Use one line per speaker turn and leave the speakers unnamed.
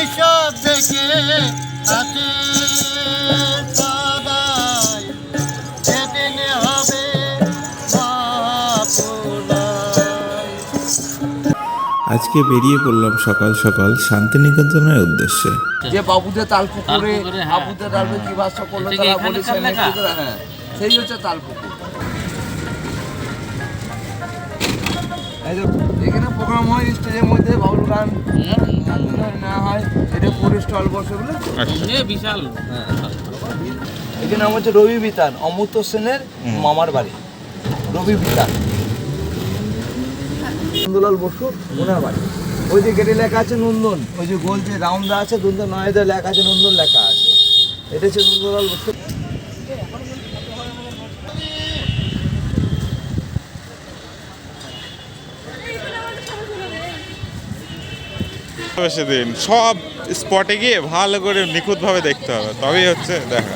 এসব দেখে আছে সবাই, যেদিন হবে মহাপ্রলয়।
আজকে বেরিয়ে পড়লাম সকাল সকাল শান্তিনিকেতনের উদ্দেশ্যে।
যে বাবুদের তালপুকুরে
হ্যাঁ।
বাবুদের তালপুকুরে কি বাস করলো
এটা কি
তারা
এখানকার
বলেছেন
লেখা?
হ্যাঁ, সেই হচ্ছে তালপুকুর। এই যে এখানে প্রোগ্রাম হয় স্টেজের মধ্যে বাউল গান নেওয়া হয়, এটা পরে স্টল বসে বলে।
বিশাল
এখানে নাম হচ্ছে রবি বিতান, অমৃত সেনের মামার বাড়ি রবি বিতান, নন্দলাল বসু ওনার বাড়ি। ওই যে গেটে লেখা আছে নন্দন, ওই যে গোল যে রাউন্ডা আছে নন্দন নয়দা লেখা আছে, নন্দন লেখা আছে, এটা হচ্ছে নন্দলাল বসু।
সেদিন সব স্পটে গিয়ে ভালো করে নিখুঁতভাবে দেখতে হবে, তবেই হচ্ছে দেখা।